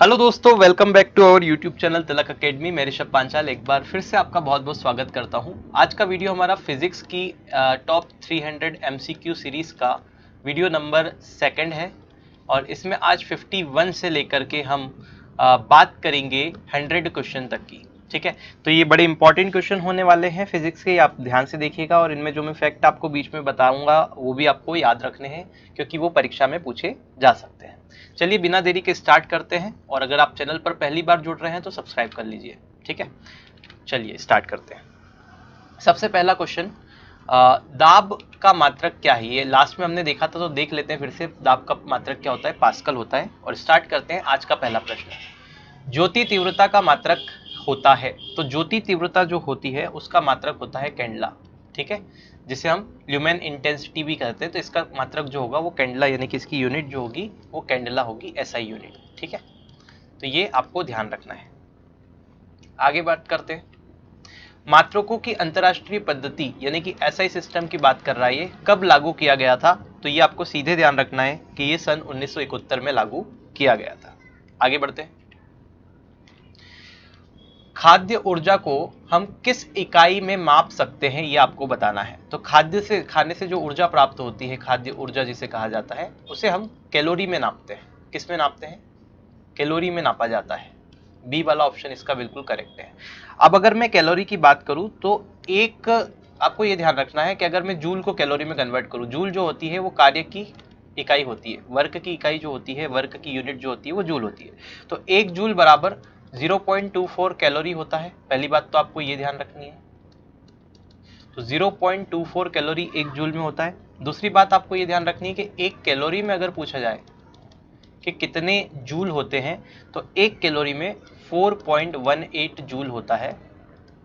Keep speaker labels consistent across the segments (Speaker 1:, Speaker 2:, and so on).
Speaker 1: Hello दोस्तों, welcome back to our YouTube channel Tilak Academy. मैं ऋषभ पांचाल एक बार फिर से आपका बहुत बहुत स्वागत करता हूं। आज का वीडियो हमारा फिजिक्स की टॉप 300 एमसीक्यू सीरीज का वीडियो नंबर सेकंड है और इसमें आज 51 से लेकर के हम बात करेंगे 100 क्वेश्चन तक की। ठीक है, तो ये बड़े इंपॉर्टेंट क्वेश्चन होने वाले हैं फिजिक्स के, आप ध्यान से देखिएगा और इनमें जो मैं फैक्ट आपको बीच में बताऊंगा वो भी आपको याद रखने हैं क्योंकि वो परीक्षा में पूछे जा सकते हैं। चलिए बिना देरी के स्टार्ट करते हैं और अगर आप चैनल पर पहली बार जुड़ रहे हैं तो सब्सक्राइब कर लीजिए। ठीक है, चलिए स्टार्ट करते हैं। सबसे पहला क्वेश्चन, दाब का मात्रक क्या है? ये लास्ट में हमने देखा था तो देख लेते हैं फिर से। दाब का मात्रक क्या होता है? पास्कल होता है। और स्टार्ट करते हैं आज का पहला प्रश्न। ज्योति तीव्रता का मात्रक होता है, तो ज्योति तीव्रता जो होती है उसका मात्रक होता है कैंडला। ठीक है, जिसे हम ल्यूमेन इंटेंसिटी भी कहते हैं। तो इसका मात्रक जो होगा वो कैंडला, यानी कि इसकी यूनिट जो होगी वो कैंडला होगी, एसआई यूनिट। ठीक है, तो ये आपको ध्यान रखना है। आगे बात करते हैं। मात्रकों की अंतरराष्ट्रीय पद्धति यानी कि एसआई सिस्टम की बात कर रहा है, ये कब लागू किया गया था? तो ये आपको सीधे ध्यान रखना है कि ये सन 1971 में लागू किया गया था। आगे बढ़ते हैं। खाद्य ऊर्जा को हम किस इकाई में माप सकते हैं, ये आपको बताना है। तो खाद्य से, खाने से जो ऊर्जा प्राप्त होती है, खाद्य ऊर्जा जिसे कहा जाता है, उसे हम कैलोरी में नापते हैं। किस में नापते हैं? कैलोरी में नापा जाता है। बी वाला ऑप्शन इसका बिल्कुल करेक्ट है। अब अगर मैं कैलोरी की बात करूं तो एक आपको ये ध्यान रखना है कि अगर मैं जूल को कैलोरी में कन्वर्ट करूं, जूल जो होती है वो कार्य की इकाई होती है, वर्क की इकाई जो होती है, वर्क की यूनिट जो होती है वो जूल होती है। तो एक जूल बराबर 0.24 कैलोरी होता है। पहली बात तो आपको ये ध्यान रखनी है। तो 0.24 कैलोरी एक जूल में होता है। दूसरी बात आपको ये ध्यान रखनी है कि एक कैलोरी में अगर पूछा जाए कि कितने जूल होते हैं तो एक कैलोरी में 4.18 जूल होता है।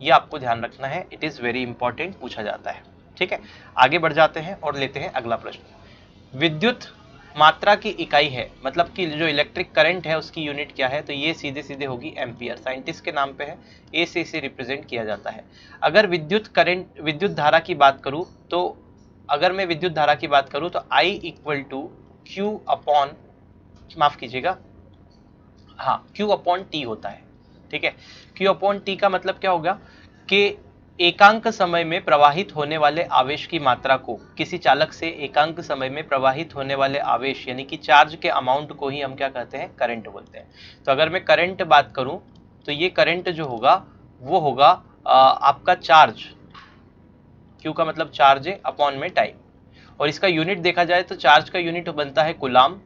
Speaker 1: ये आपको ध्यान रखना है, इट इज वेरी इंपॉर्टेंट, पूछा जाता है। ठीक है, आगे बढ़ जाते हैं और लेते हैं अगला प्रश्न। विद्युत मात्रा की इकाई है, मतलब कि जो इलेक्ट्रिक करंट है उसकी यूनिट क्या है? तो ये सीधे सीधे होगी एम्पियर। साइंटिस्ट के नाम पे है, ए से इसे रिप्रेजेंट किया जाता है। अगर विद्युत करंट, विद्युत धारा की बात करूं तो अगर मैं विद्युत धारा की बात करूं तो I equal to Q upon, माफ कीजिएगा, हाँ, Q अपॉन टी होता है। ठीक है, Q अपॉन टी का मतलब क्या होगा कि एकांक समय में प्रवाहित होने वाले आवेश की मात्रा को, किसी चालक से एकांक समय में प्रवाहित होने वाले आवेश यानी कि चार्ज के अमाउंट को ही हम क्या कहते हैं? करंट बोलते हैं। तो अगर मैं करंट बात करूं तो ये करंट जो होगा वो होगा आपका चार्ज, Q का मतलब चार्ज है, अपॉन में टाइम। और इसका यूनिट देखा जाए तो चार्ज का यूनिट बनता है कूलाम।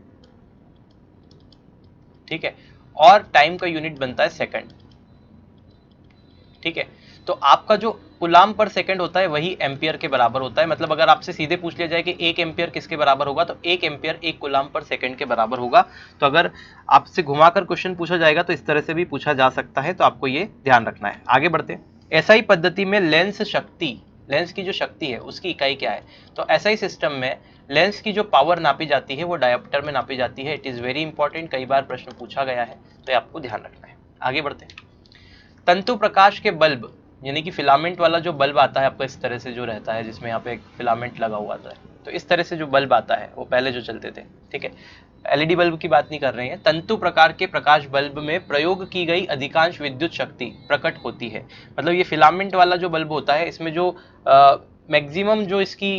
Speaker 1: ठीक है, और टाइम का यूनिट बनता है सेकंड। ठीक है, तो आपका जो कूलाम पर सेकंड होता है वही एम्पियर के बराबर होता है। मतलब अगर आपसे सीधे पूछ लिया जाए कि एक एम्पियर किसके बराबर होगा, तो एक एम्पियर एक कूलाम पर सेकंड के बराबर होगा। तो अगर आपसे घुमाकर क्वेश्चन पूछा जाएगा तो इस तरह से भी पूछा जा सकता है, तो आपको ये ध्यान रखना है। आगे बढ़ते हैं। एसआई पद्धति में लेंस शक्ति, लेंस की जो शक्ति है उसकी इकाई क्या है? तो एसआई सिस्टम में लेंस की जो पावर नापी जाती है वो डायोप्टर में नापी जाती है। इट इज वेरी इंपॉर्टेंट, कई बार प्रश्न पूछा गया है, तो आपको ध्यान रखना है। आगे बढ़ते हैं। तंतु प्रकाश के बल्ब यानी कि फिलामेंट वाला जो बल्ब आता है आपका, इस तरह से जो रहता है, जिसमें यहाँ पे एक फिलामेंट लगा हुआ आता है, तो इस तरह से जो बल्ब आता है वो पहले जो चलते थे। ठीक है, एलईडी बल्ब की बात नहीं कर रहे हैं। तंतु प्रकार के प्रकाश बल्ब में प्रयोग की गई अधिकांश विद्युत शक्ति प्रकट होती है। मतलब ये फिलामेंट वाला जो बल्ब होता है इसमें जो मैक्सिमम जो इसकी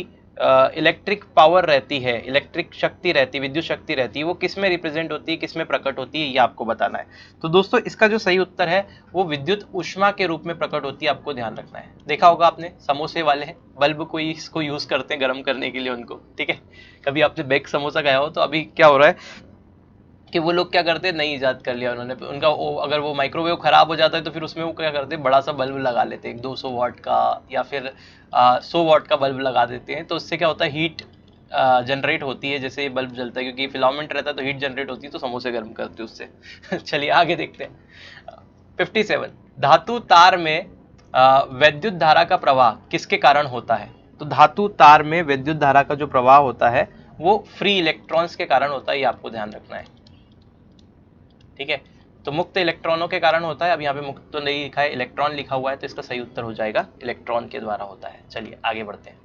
Speaker 1: इलेक्ट्रिक पावर रहती है, इलेक्ट्रिक शक्ति रहती है, विद्युत शक्ति रहती है, वो किस में रिप्रेजेंट होती है, किस में प्रकट होती है, ये आपको बताना है। तो दोस्तों इसका जो सही उत्तर है वो विद्युत ऊष्मा के रूप में प्रकट होती है, आपको ध्यान रखना है। देखा होगा आपने, समोसे वाले हैं बल्ब को इसको यूज करते हैं गर्म करने के लिए उनको। ठीक है, कभी आपने बेक समोसा खाया हो तो अभी क्या हो रहा है कि वो लोग क्या करते हैं, नई इजाद कर लिया उन्होंने उनका, अगर वो माइक्रोवेव खराब हो जाता है तो फिर उसमें वो क्या करते हैं, बड़ा सा बल्ब लगा लेते हैं, 200 वाट का या फिर 100 वाट का बल्ब लगा देते हैं। तो उससे क्या होता है, हीट जनरेट होती है, जैसे ये बल्ब जलता है, क्योंकि फिलामेंट रहता है तो हीट जनरेट होती है, तो समोसे गर्म करते हैं उससे। चलिए आगे देखते हैं। 57, धातु तार में वैद्युत धारा का प्रवाह किसके कारण होता है? तो धातु तार में वैद्युत धारा का जो प्रवाह होता है वो फ्री इलेक्ट्रॉन्स के कारण होता है, ये आपको ध्यान रखना है। ठीक है, तो मुक्त इलेक्ट्रॉनों के कारण होता है। अब यहाँ पे मुक्त तो नहीं लिखा है, इलेक्ट्रॉन लिखा हुआ है, तो इसका सही उत्तर हो जाएगा इलेक्ट्रॉन के द्वारा होता है। चलिए आगे बढ़ते हैं।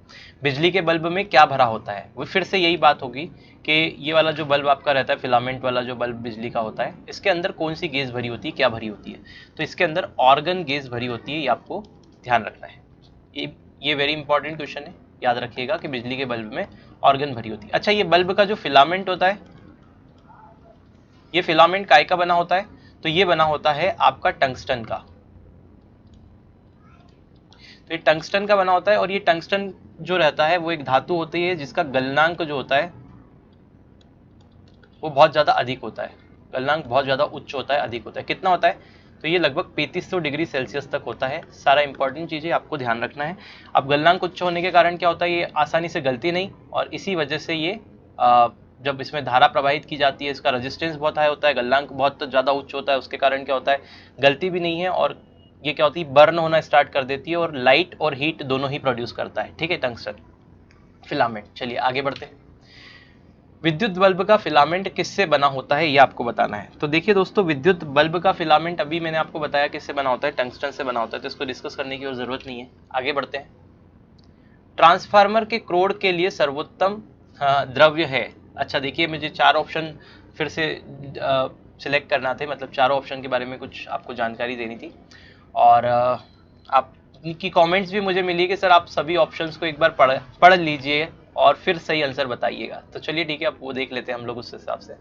Speaker 1: बिजली के बल्ब में क्या भरा होता है? वो फिर से यही बात होगी कि ये वाला जो बल्ब आपका रहता है, फिलामेंट वाला जो बल्ब बिजली का होता है, इसके अंदर कौन सी गैस भरी होती है, क्या भरी होती है? तो इसके अंदर ऑर्गन गैस भरी होती है, ये आपको ध्यान रखना है। ये वेरी इंपॉर्टेंट क्वेश्चन है, याद रखिएगा कि बिजली के बल्ब में ऑर्गन भरी होती है। अच्छा, ये बल्ब का जो फिलामेंट होता है, ये फिलामेंट काय का बना होता है? तो ये बना होता है आपका टंगस्टन का। तो ये टंगस्टन का बना होता है, और ये टंगस्टन जो रहता है वो एक धातु होती है जिसका गलनांक जो होता है वो बहुत ज़्यादा अधिक होता है। गलनांक बहुत ज़्यादा उच्च होता है, अधिक होता है। कितना होता है? तो ये लगभग 3500 डिग्री सेल्सियस तक होता है। सारा इंपॉर्टेंट चीज़ें आपको ध्यान रखना है। अब गलनांक उच्च होने के कारण क्या होता है, ये आसानी से गलती नहीं, और इसी वजह से ये जब इसमें धारा प्रवाहित की जाती है, इसका रेजिस्टेंस बहुत हाई होता है, गलनांक बहुत ज़्यादा उच्च होता है, उसके कारण क्या होता है, गलती भी नहीं है, और ये क्या होती है, बर्न होना स्टार्ट कर देती है, और लाइट और हीट दोनों ही प्रोड्यूस करता है। ठीक है, टंगस्टन फिलामेंट। चलिए आगे बढ़ते हैं। विद्युत बल्ब का फिलामेंट किससे बना होता है, ये आपको बताना है। तो देखिए दोस्तों, विद्युत बल्ब का फिलामेंट अभी मैंने आपको बताया किससे बना होता है, टंगस्टन से बना होता है, तो इसको डिस्कस करने की और जरूरत नहीं है। आगे बढ़ते हैं। ट्रांसफार्मर के क्रोड़ के लिए सर्वोत्तम द्रव्य है। अच्छा देखिए, मुझे 4 ऑप्शन फिर से सिलेक्ट करना थे, मतलब चारों ऑप्शन के बारे में कुछ आपको जानकारी देनी थी, और आपकी कमेंट्स भी मुझे मिली कि सर आप सभी ऑप्शंस को एक बार पढ़ लीजिए और फिर सही आंसर बताइएगा। तो चलिए ठीक है, अब वो देख लेते हैं हम लोग उस हिसाब से।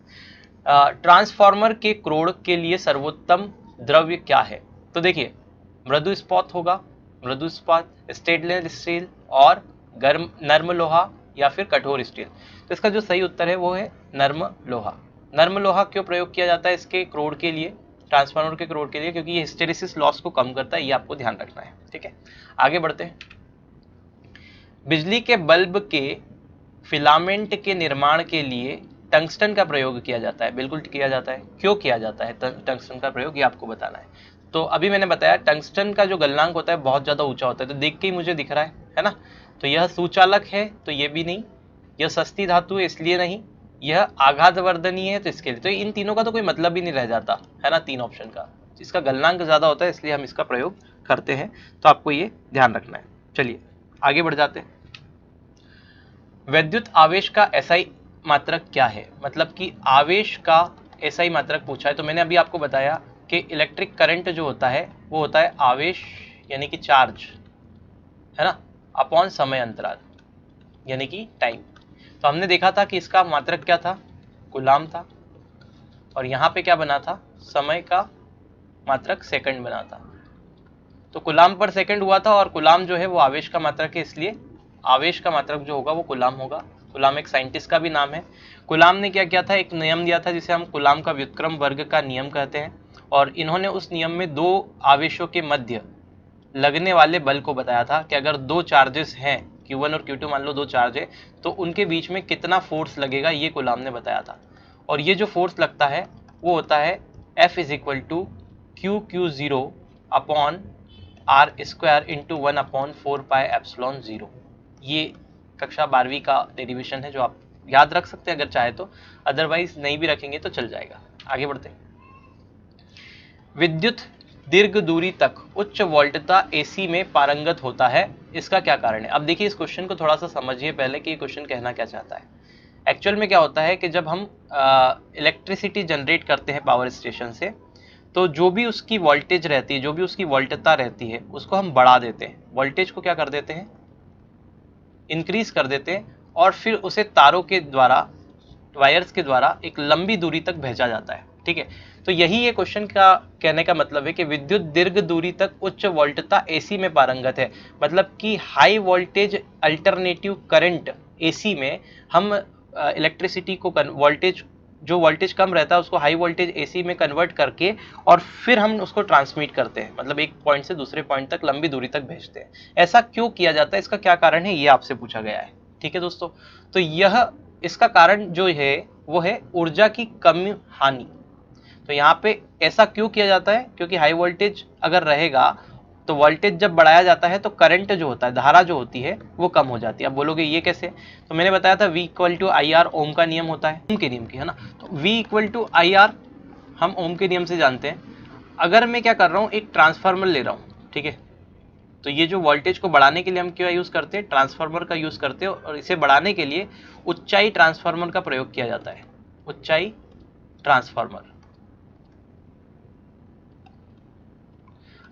Speaker 1: ट्रांसफार्मर के क्रोड़ के लिए सर्वोत्तम द्रव्य क्या है? तो देखिए, मृदु इस्पात होगा, मृदु इस्पात, स्टेनलेस स्टील, और गर्म नर्म लोहा, या फिर कठोर स्टील। तो इसका जो सही उत्तर है वो है नर्म लोहा। नर्म लोहा क्यों प्रयोग किया जाता है इसके क्रोड़ के लिए, ट्रांसफार्मर के क्रोड़ के लिए? क्योंकि ये हिस्टेरेसिस लॉस को कम करता है, ये आपको ध्यान रखना है। ठीक है, आगे बढ़ते हैं। बिजली के बल्ब के फिलामेंट के निर्माण के लिए टंगस्टन का प्रयोग किया जाता है। बिल्कुल किया जाता है। क्यों किया जाता है टंगस्टन का प्रयोग, ये आपको बताना है। तो अभी मैंने बताया टंगस्टन का जो गलनांक होता है बहुत ज़्यादा ऊंचा होता है, तो देख के ही मुझे दिख रहा है ना। तो यह सुचालक है, तो ये भी नहीं। यह सस्ती धातु है, इसलिए नहीं। यह आघातवर्धनीय है, तो इसके लिए। तो इन तीनों का तो कोई मतलब ही नहीं रह जाता है ना, 3 ऑप्शन का। इसका गलनांक ज़्यादा होता है, इसलिए हम इसका प्रयोग करते हैं, तो आपको ये ध्यान रखना है। चलिए आगे बढ़ जाते हैं। वैद्युत आवेश का एसआई मात्रक क्या है? मतलब कि आवेश का एसआई मात्रक पूछा है। तो मैंने अभी आपको बताया कि इलेक्ट्रिक करंट जो होता है वो होता है आवेश यानी कि चार्ज, है ना, अपॉन समय अंतराल यानी कि टाइम। तो हमने देखा था कि इसका मात्रक क्या था, कूलाम था, और यहाँ पे क्या बना था, समय का मात्रक सेकंड बना था। तो कूलाम पर सेकंड हुआ था, और कूलाम जो है वो आवेश का मात्रक है, इसलिए आवेश का मात्रक जो होगा वो कूलाम होगा। कूलाम एक साइंटिस्ट का भी नाम है। कूलाम ने क्या किया था, एक नियम दिया था जिसे हम कूलाम का व्युत्क्रम वर्ग का नियम कहते हैं, और इन्होंने उस नियम में 2 आवेशों के मध्य लगने वाले बल को बताया था कि अगर 2 चार्जेस हैं, Q1 और Q2 मान लो 2 चार्ज है, तो उनके बीच में कितना फोर्स लगेगा, ये कूलाम ने बताया था। और ये जो फोर्स लगता है वो होता है F = QQ0 upon r square into 1/4πε0। ये कक्षा 12वीं का डेरिवेशन है जो आप याद रख सकते हैं अगर चाहे तो, अदरवाइज नहीं भी रखेंगे तो चल जाएगा। आगे बढ़ते हैं। विद्युत दीर्घ दूरी तक उच्च वोल्टता एसी में पारंगत होता है, इसका क्या कारण है? अब देखिए, इस क्वेश्चन को थोड़ा सा समझिए पहले कि ये क्वेश्चन कहना क्या चाहता है। एक्चुअल में क्या होता है कि जब हम इलेक्ट्रिसिटी जनरेट करते हैं पावर स्टेशन से, तो जो भी उसकी वोल्टेज रहती है, जो भी उसकी वोल्टता रहती है, उसको हम बढ़ा देते हैं। वोल्टेज को क्या कर देते हैं, इंक्रीज कर देते हैं, और फिर उसे तारों के द्वारा, वायर्स के द्वारा एक लंबी दूरी तक भेजा जाता है। ठीक है, तो यही ये क्वेश्चन का कहने का मतलब है कि विद्युत दीर्घ दूरी तक उच्च वोल्टता एसी में पारंगत है। मतलब कि high voltage alternative current AC में हम इलेक्ट्रिसिटी को वोल्टेज, जो वोल्टेज कम रहता है उसको हाई वोल्टेज एसी में कन्वर्ट करके, और फिर हम उसको ट्रांसमिट करते हैं, मतलब एक पॉइंट से दूसरे पॉइंट तक लंबी दूरी तक भेजते हैं। ऐसा क्यों किया जाता है, इसका क्या कारण है, ये आपसे पूछा गया है। ठीक है दोस्तों, तो यह इसका कारण जो है वो है ऊर्जा की कम हानि। तो यहाँ पे ऐसा क्यों किया जाता है, क्योंकि हाई वोल्टेज अगर रहेगा तो वोल्टेज जब बढ़ाया जाता है तो करंट जो होता है, धारा जो होती है वो कम हो जाती है। अब बोलोगे ये कैसे, तो मैंने बताया था V = IR, ओम का नियम होता है, ओम के नियम की, है ना। तो V = IR, हम ओम के नियम से जानते हैं, अगर मैं क्या कर रहा हूँ, एक ट्रांसफार्मर ले रहा हूँ, ठीक है, तो ये जो वोल्टेज को बढ़ाने के लिए हम क्या यूज करते हैं, ट्रांसफार्मर का यूज करते हैं, और इसे बढ़ाने के लिए ऊंचाई ट्रांसफार्मर का प्रयोग किया जाता है, ऊंचाई ट्रांसफार्मर।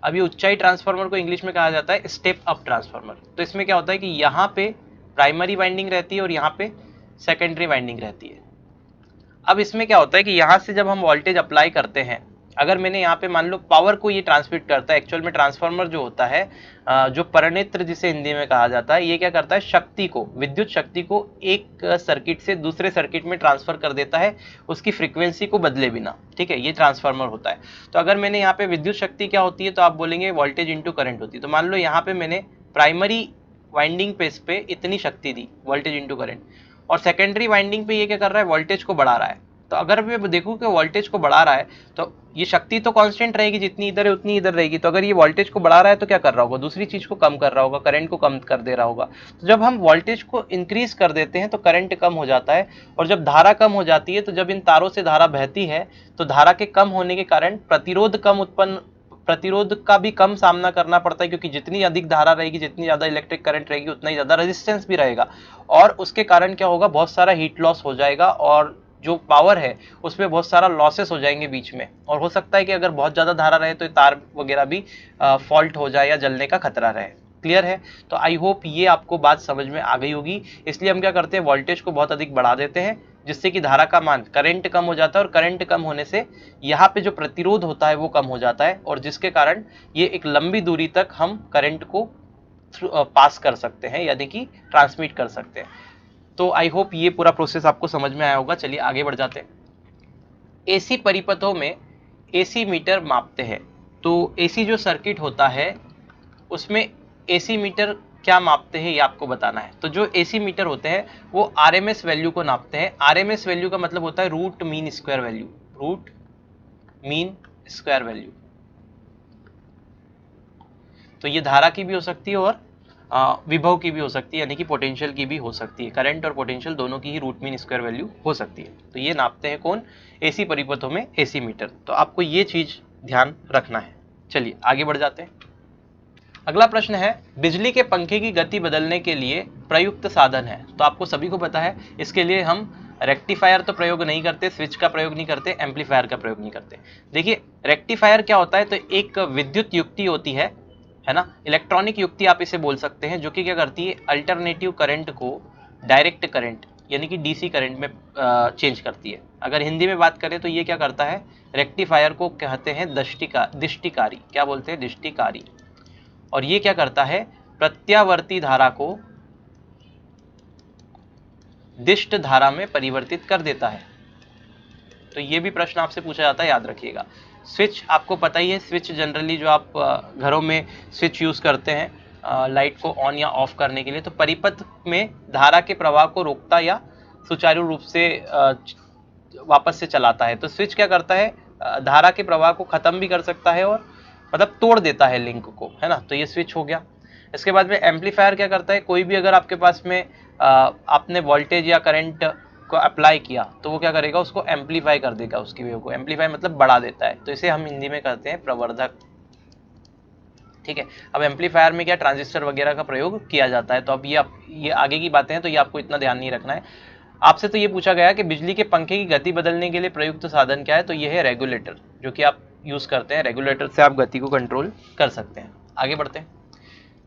Speaker 1: अब ये ऊंचाई ट्रांसफार्मर को इंग्लिश में कहा जाता है स्टेप अप ट्रांसफार्मर। तो इसमें क्या होता है कि यहाँ पे प्राइमरी वाइंडिंग रहती है और यहाँ पे सेकेंडरी वाइंडिंग रहती है। अब इसमें क्या होता है कि यहाँ से जब हम वोल्टेज अप्लाई करते हैं, अगर मैंने यहाँ पे मान लो पावर को ये ट्रांसमिट करता है, एक्चुअल में ट्रांसफार्मर जो होता है, जो परिनेत्र जिसे हिंदी में कहा जाता है, ये क्या करता है, शक्ति को, विद्युत शक्ति को एक सर्किट से दूसरे सर्किट में ट्रांसफर कर देता है, उसकी फ्रीक्वेंसी को बदले बिना, ठीक है, ये ट्रांसफार्मर होता है। तो अगर मैंने यहाँ पे विद्युत शक्ति क्या होती है, तो आप बोलेंगे वोल्टेज इंटू करंट होती है। तो मान लो यहाँ पे मैंने प्राइमरी वाइंडिंग पे इतनी शक्ति दी, वोल्टेज इंटू करंट, और सेकेंडरी वाइंडिंग पे ये क्या कर रहा है, वोल्टेज को बढ़ा रहा है। तो अगर मैं देखूं कि वोल्टेज को बढ़ा रहा है, तो ये शक्ति तो कांस्टेंट रहेगी, जितनी इधर है उतनी इधर रहेगी। तो अगर ये वोल्टेज को बढ़ा रहा है तो क्या कर रहा होगा, दूसरी चीज को कम कर रहा होगा, करंट को कम कर दे रहा होगा। तो जब हम वोल्टेज को इंक्रीज कर देते हैं तो करंट कम हो जाता है, और जब धारा कम हो जाती है, तो जब इन तारों से धारा बहती है, तो धारा के कम होने के कारण प्रतिरोध का भी कम सामना करना पड़ता है, क्योंकि जितनी अधिक धारा रहेगी, जितनी ज्यादा इलेक्ट्रिक करंट रहेगी, उतना ही ज्यादा रेजिस्टेंस भी रहेगा, और उसके कारण क्या होगा, बहुत सारा हीट लॉस हो जाएगा, और जो पावर है उसमें बहुत सारा लॉसेस हो जाएंगे बीच में, और हो सकता है कि अगर बहुत ज्यादा धारा रहे तो तार वगैरह भी फॉल्ट हो जाए या जलने का खतरा रहे। क्लियर है? तो आई होप ये आपको बात समझ में आ गई होगी। इसलिए हम क्या करते हैं, वोल्टेज को बहुत अधिक बढ़ा देते हैं, जिससे कि धारा का मान, करंट कम हो जाता है, और करंट कम होने से यहाँ पे जो प्रतिरोध होता है वो कम हो जाता है, और जिसके कारण ये एक लंबी दूरी तक हम करंट को पास कर सकते हैं, यानी कि ट्रांसमिट कर सकते हैं। तो आई होप ये पूरा प्रोसेस आपको समझ में आया होगा। चलिए आगे बढ़ जाते हैं। एसी परिपथों में एसी मीटर मापते हैं। तो एसी जो सर्किट होता है उसमें एसी मीटर क्या मापते हैं, ये आपको बताना है। तो जो एसी मीटर होते हैं वो आरएमएस वैल्यू को नापते हैं। आरएमएस वैल्यू का मतलब होता है root mean square value, root mean square value. तो ये धारा की भी हो सकती है और विभव की भी हो सकती है, यानी कि पोटेंशियल की भी हो सकती है। करंट और पोटेंशियल दोनों की ही रूट मीन स्क्वायर वैल्यू हो सकती है। तो ये नापते हैं कौन, एसी परिपथों में एसी मीटर। तो आपको ये चीज ध्यान रखना है। चलिए आगे बढ़ जाते हैं। अगला प्रश्न है, बिजली के पंखे की गति बदलने के लिए प्रयुक्त साधन है। तो आपको सभी को पता है, इसके लिए हम रेक्टिफायर तो प्रयोग नहीं करते, स्विच का प्रयोग नहीं करते, एम्पलीफायर का प्रयोग नहीं करते। देखिए रेक्टिफायर क्या होता है, तो एक विद्युत युक्ति होती है ना, इलेक्ट्रॉनिक युक्ति आप इसे बोल सकते हैं, जो कि क्या करती है, अल्टरनेटिव करंट को डायरेक्ट करंट यानी कि डीसी करंट में चेंज करती है। अगर हिंदी में बात करें तो ये क्या करता है, रेक्टिफायर को कहते हैं दिष्टिकारी। क्या बोलते हैं, दिष्टिकारी। और ये क्या करता है, प्रत्यावर्ती धारा को दिष्ट धारा में परिवर्तित कर देता है। तो ये भी प्रश्न आपसे पूछा जाता है, याद रखिएगा। स्विच आपको पता ही है, स्विच जनरली जो आप घरों में स्विच यूज करते हैं लाइट को ऑन या ऑफ करने के लिए, तो परिपथ में धारा के प्रवाह को रोकता या सुचारू रूप से वापस से चलाता है। तो स्विच क्या करता है, धारा के प्रवाह को खत्म भी कर सकता है और मतलब तोड़ देता है लिंक को, है ना। तो ये स्विच हो गया। इसके बाद में एम्पलीफायर क्या करता है, कोई भी अगर आपके पास में आपने वोल्टेज या करंट को अप्लाई किया तो वो क्या करेगा, उसको एम्पलीफाई कर देगा, उसकी वेव को। एम्पलीफाई मतलब बढ़ा देता है, तो इसे हम हिंदी में कहते हैं प्रवर्धक। ठीक है। अब एम्पलीफायर में क्या, ट्रांजिस्टर वगैरह का प्रयोग किया जाता है। तो अब ये आगे की बातें हैं, तो ये आपको इतना ध्यान नहीं रखना है। आपसे तो ये पूछा गया कि बिजली के पंखे की गति बदलने के लिए प्रयुक्त साधन क्या है, तो ये है रेगुलेटर, जो कि आप यूज करते हैं। रेगुलेटर से आप गति को कंट्रोल कर सकते हैं। आगे बढ़ते हैं।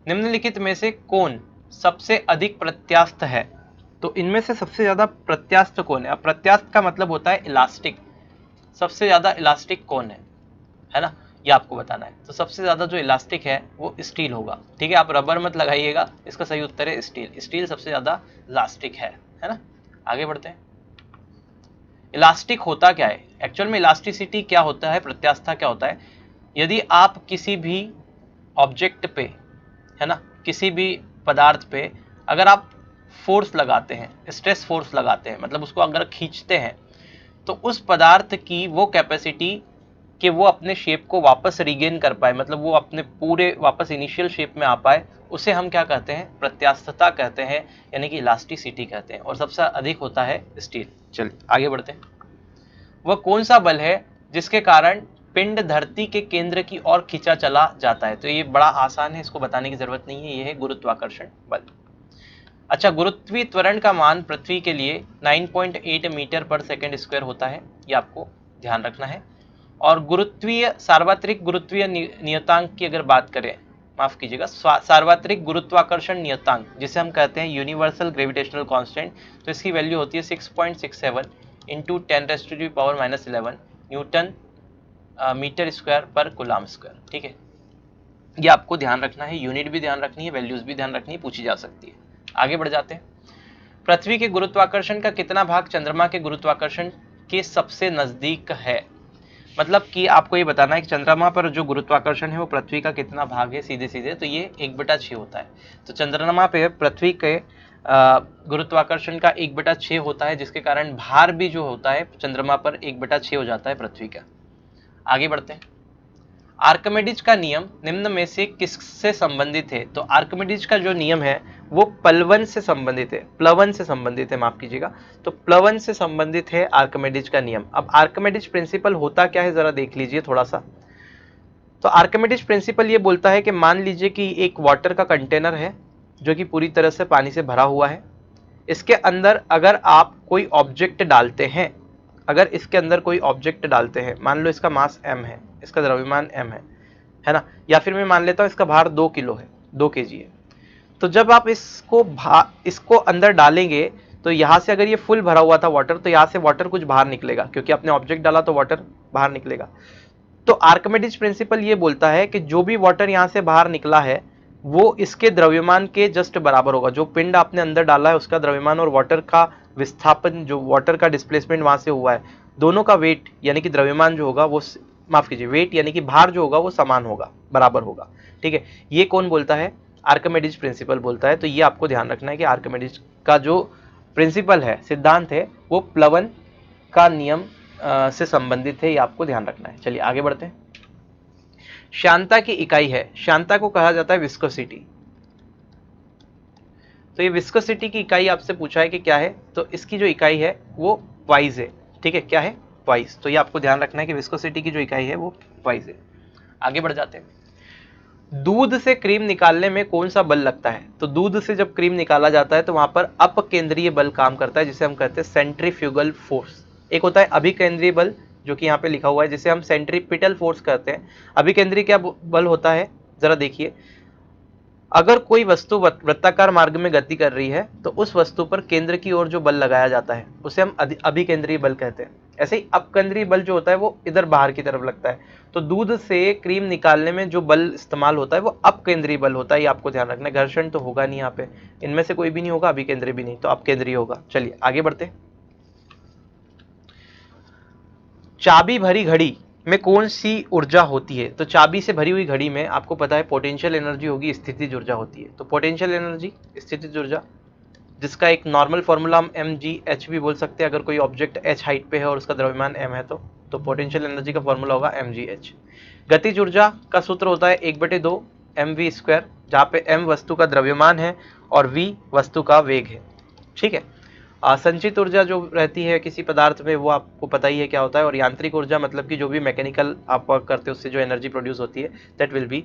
Speaker 1: निम्नलिखित में से कौन सबसे अधिक प्रत्यास्थ है। तो इनमें से सबसे ज्यादा प्रत्यास्थ कौन है। अब प्रत्यास्थ का मतलब होता है इलास्टिक। सबसे ज्यादा इलास्टिक कौन है ना, ये आपको बताना है। तो सबसे ज्यादा जो इलास्टिक है वो स्टील होगा। ठीक है, आप रबर मत लगाइएगा, इसका सही उत्तर है स्टील। स्टील सबसे ज्यादा इलास्टिक है ना। आगे बढ़ते हैं। इलास्टिक होता क्या है, एक्चुअल में इलास्टिसिटी क्या होता है, प्रत्यास्थता क्या होता है। यदि आप किसी भी ऑब्जेक्ट पे, है ना, किसी भी पदार्थ पे अगर आप फोर्स लगाते हैं, स्ट्रेस फोर्स लगाते हैं, मतलब उसको अगर खींचते हैं, तो उस पदार्थ की वो कैपेसिटी कि वो अपने शेप को वापस रिगेन कर पाए, मतलब वो अपने पूरे वापस इनिशियल शेप में आ पाए, उसे हम क्या कहते हैं, प्रत्यास्थता कहते हैं, यानी कि इलास्टिसिटी कहते हैं। और सबसे अधिक होता है स्टील। चलिए आगे बढ़ते हैं। वह कौन सा बल है जिसके कारण पिंड धरती के केंद्र की ओर खींचा चला जाता है। तो ये बड़ा आसान है, इसको बताने की जरूरत नहीं है, ये है गुरुत्वाकर्षण बल। अच्छा, गुरुत्वीय त्वरण का मान पृथ्वी के लिए 9.8 मीटर पर सेकंड स्क्वायर होता है, ये आपको ध्यान रखना है। और गुरुत्वीय सार्वत्रिक गुरुत्वीय नियतांक की अगर बात करें, माफ कीजिएगा, सार्वत्रिक गुरुत्वाकर्षण नियतांक जिसे हम कहते हैं यूनिवर्सल ग्रेविटेशनल कांस्टेंट, तो इसकी वैल्यू होती है 6.67 इंटू 10⁻⁻11 न्यूटन मीटर स्क्वायर पर कूलम स्क्वायर। ठीक है, ये आपको ध्यान रखना है, यूनिट भी ध्यान रखनी है, वैल्यूज भी ध्यान रखनी है, पूछी जा सकती है। आगे बढ़ जाते हैं। पृथ्वी के गुरुत्वाकर्षण का कितना भाग चंद्रमा के गुरुत्वाकर्षण के सबसे नजदीक है? मतलब कि आपको ये बताना है कि चंद्रमा पर जो गुरुत्वाकर्षण है वो पृथ्वी का कितना भाग है, सीधे सीधे तो ये 1/6 होता है। तो चंद्रमा पे पृथ्वी के गुरुत्वाकर्षण का 1/6 होता है, जिसके कारण भार भी जो होता है चंद्रमा पर 1/6 हो जाता है पृथ्वी का। आगे बढ़ते हैं। आर्किमिडीज का नियम निम्न में से किससे संबंधित है? तो आर्किमिडीज का जो नियम है वो प्लवन से संबंधित है, प्लवन से संबंधित है, माफ कीजिएगा। तो प्लवन से संबंधित है आर्किमिडीज का नियम। अब आर्किमिडीज प्रिंसिपल होता क्या है जरा देख लीजिए थोड़ा सा। तो आर्किमिडीज प्रिंसिपल ये बोलता है कि मान लीजिए कि एक वाटर का कंटेनर है जो कि पूरी तरह से पानी से भरा हुआ है। इसके अंदर अगर आप कोई ऑब्जेक्ट डालते हैं, अगर इसके अंदर कोई ऑब्जेक्ट डालते हैं, मान लो इसका मास m है, इसका द्रव्यमान m है ना, या फिर मैं मान लेता हूं इसका भार 2 किलो है, 2 kg है। तो जब आप इसको अंदर डालेंगे तो यहां से अगर ये फुल भरा हुआ था वाटर, तो यहां से वाटर कुछ बाहर निकलेगा, क्योंकि आपने ऑब्जेक्ट डाला तो वाटर बाहर निकलेगा। तो आर्किमिडीज प्रिंसिपल ये बोलता है कि जो भी वाटर यहां से बाहर निकला है वो इसके द्रव्यमान के जस्ट बराबर होगा। जो पिंड आपने अंदर डाला है उसका द्रव्यमान और वाटर का विस्थापन, जो वाटर का डिस्प्लेसमेंट वहां से हुआ है, दोनों का वेट यानी कि द्रव्यमान जो होगा वो, माफ कीजिए, वेट यानी कि भार जो होगा वो समान होगा, बराबर होगा। ठीक है, ये कौन बोलता है? आर्किमिडीज प्रिंसिपल बोलता है। तो ये आपको ध्यान रखना है कि आर्किमिडीज का जो प्रिंसिपल है, सिद्धांत है, वो प्लवन का नियम से संबंधित है, ये आपको ध्यान रखना है। चलिए आगे बढ़ते हैं। श्यानता की इकाई है, श्यानता को कहा जाता है विस्कोसिटी। तो ये विस्कोसिटी की इकाई आपसे पूछा है कि क्या है, तो इसकी जो इकाई है वो वाइज है। ठीक है, क्या है? वाइज। तो ये आपको ध्यान रखना है कि विस्कोसिटी की जो इकाई है वो वाइज है। आगे बढ़ जाते हैं। दूध से क्रीम निकालने में कौन सा बल लगता है? तो दूध से जब क्रीम निकाला जाता है तो वहां पर अपकेंद्रीय बल काम करता है, जिसे हम कहते हैं सेंट्रीफ्यूगल फोर्स। एक होता है अभिकेंद्रीय बल जो कि यहाँ पे लिखा हुआ है, जिसे हम सेंट्रीपिटल फोर्स कहते हैं। अभिकेंद्रीय क्या बल होता है जरा देखिए, अगर कोई वस्तु वृत्ताकार मार्ग में गति कर रही है तो उस वस्तु पर केंद्र की ओर जो बल लगाया जाता है उसे हम अभिकेंद्रीय बल कहते हैं। ऐसे ही अपकेंद्रीय बल जो होता है वो इधर बाहर की तरफ लगता है। तो दूध से क्रीम निकालने में जो बल इस्तेमाल होता है वो अपकेंद्रीय बल होता है, ये आपको ध्यान रखना है। घर्षण तो होगा नहीं यहाँ पे, इनमें से कोई भी नहीं होगा, अभिकेंद्रीय भी नहीं, तो अपकेंद्रीय होगा। चलिए आगे बढ़ते। चाबी भरी घड़ी में कौन सी ऊर्जा होती है? तो चाबी से भरी हुई घड़ी में आपको पता है पोटेंशियल एनर्जी होगी, स्थितिज ऊर्जा होती है। तो पोटेंशियल एनर्जी, स्थितिज ऊर्जा, जिसका एक नॉर्मल फॉर्मूला हम mgh भी बोल सकते हैं। अगर कोई ऑब्जेक्ट h हाइट पे है और उसका द्रव्यमान m है तो पोटेंशियल एनर्जी का फॉर्मूला होगा mgh। गतिज ऊर्जा का सूत्र होता है 1/2 mv², जहाँ पे m वस्तु का द्रव्यमान है और v वस्तु का वेग है। ठीक है, संचित ऊर्जा जो रहती है किसी पदार्थ में वो आपको पता ही है क्या होता है। और यांत्रिक ऊर्जा मतलब कि जो भी मैकेनिकल आप वर्क करते हो उससे जो एनर्जी प्रोड्यूस होती है, that will be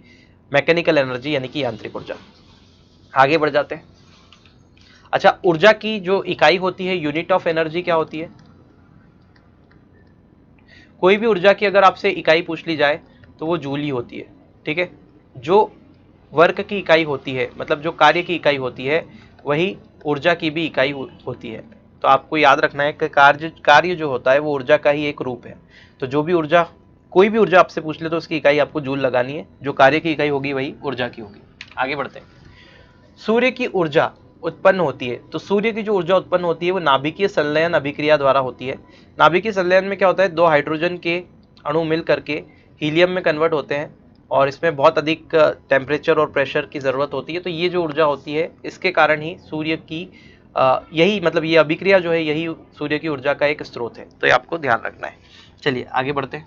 Speaker 1: mechanical energy यानी कि यांत्रिक ऊर्जा। आगे बढ़ जाते हैं। अच्छा, ऊर्जा की जो इकाई होती है, यूनिट ऑफ एनर्जी क्या होती है? कोई भी ऊर्जा की अगर आपसे इकाई पूछ ली जाए तो वो जूल ही होती है। ठीक है, जो वर्क की इकाई होती है, मतलब जो कार्य की इकाई होती है, वही ऊर्जा की भी इकाई होती है। तो आपको याद रखना है कि कार्य जो होता है वो ऊर्जा का ही एक रूप है। तो जो भी ऊर्जा, कोई भी ऊर्जा आपसे पूछ ले तो उसकी इकाई आपको जूल लगानी है, जो कार्य की इकाई होगी वही ऊर्जा की होगी। आगे बढ़ते हैं। सूर्य की ऊर्जा उत्पन्न होती है, तो सूर्य की जो ऊर्जा उत्पन्न होती है वो नाभिकीय संलयन अभिक्रिया द्वारा होती है। नाभिकीय संलयन में क्या होता है, 2 हाइड्रोजन के अणु मिल करके हीलियम में कन्वर्ट होते हैं और इसमें बहुत अधिक टेम्परेचर और प्रेशर की ज़रूरत होती है। तो ये जो ऊर्जा होती है इसके कारण ही सूर्य की यही मतलब ये अभिक्रिया जो है यही सूर्य की ऊर्जा का एक स्रोत है। तो ये आपको ध्यान रखना है। चलिए आगे बढ़ते हैं।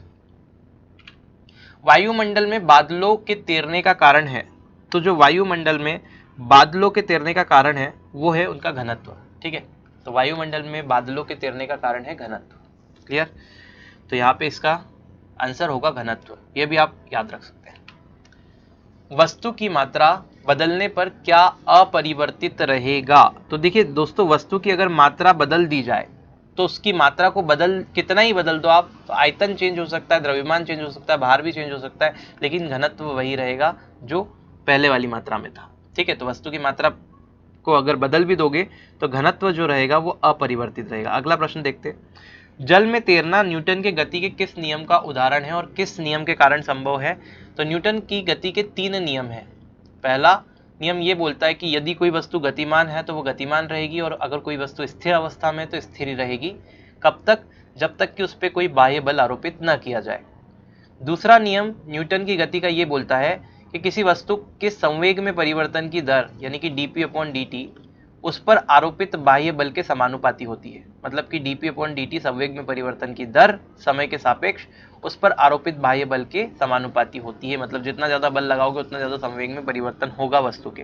Speaker 1: वायुमंडल में बादलों के तैरने का कारण है, तो जो वायुमंडल में बादलों के तैरने का कारण है वो है उनका घनत्व। ठीक है, तो वायुमंडल में बादलों के तैरने का कारण है घनत्व। क्लियर? तो यहाँ पे इसका आंसर होगा घनत्व, ये भी आप याद रख सकते हैं। वस्तु की मात्रा बदलने पर क्या अपरिवर्तित रहेगा? तो देखिए दोस्तों, वस्तु की अगर मात्रा बदल दी जाए तो उसकी मात्रा को कितना ही बदल दो आप, तो आयतन चेंज हो सकता है, द्रव्यमान चेंज हो सकता है, भार भी चेंज हो सकता है, लेकिन घनत्व वही रहेगा जो पहले वाली मात्रा में था। ठीक है, तो वस्तु की मात्रा को अगर बदल भी दोगे तो घनत्व जो रहेगा वो अपरिवर्तित रहेगा। अगला प्रश्न देखते हैं। जल में तैरना न्यूटन के गति के किस नियम का उदाहरण है और किस नियम के कारण संभव है? तो न्यूटन की गति के 3 नियम हैं। पहला नियम ये बोलता है कि यदि कोई वस्तु गतिमान है तो वो गतिमान रहेगी, और अगर कोई वस्तु स्थिर अवस्था में तो स्थिर ही रहेगी। कब तक? जब तक कि उस पर कोई बाह्य बल आरोपित न किया जाए। दूसरा नियम न्यूटन की गति का ये बोलता है कि किसी वस्तु के संवेग में परिवर्तन की दर यानी कि dp/dt उस पर आरोपित बाह्य बल के समानुपाती होती है। मतलब कि dp/dt संवेग में परिवर्तन की दर समय के सापेक्ष उस पर आरोपित बाह्य बल के समानुपाती होती है। मतलब जितना ज्यादा बल लगाओगे उतना ज्यादा संवेग में परिवर्तन होगा वस्तु के।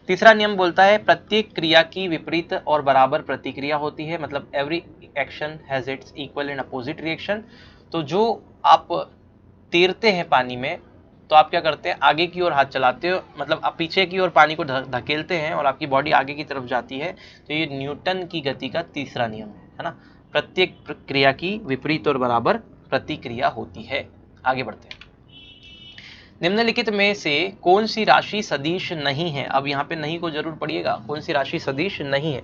Speaker 1: तीसरा नियम बोलता है प्रत्येक क्रिया की विपरीत और बराबर प्रतिक्रिया होती है। मतलब every action has its equal and opposite reaction. तो जो आप तैरते हैं पानी में तो आप क्या करते हैं, आगे की ओर हाथ चलाते हो, मतलब आप पीछे की ओर पानी को धकेलते हैं और आपकी बॉडी आगे की तरफ जाती है। तो ये न्यूटन की गति का तीसरा नियम है ना। प्रत्येक क्रिया की विपरीत और बराबर प्रतिक्रिया होती है। आगे बढ़ते हैं। निम्नलिखित में से कौन सी राशि सदिश नहीं है? अब यहाँ पे नहीं को जरूर पढ़िएगा, कौन सी राशि सदिश नहीं है?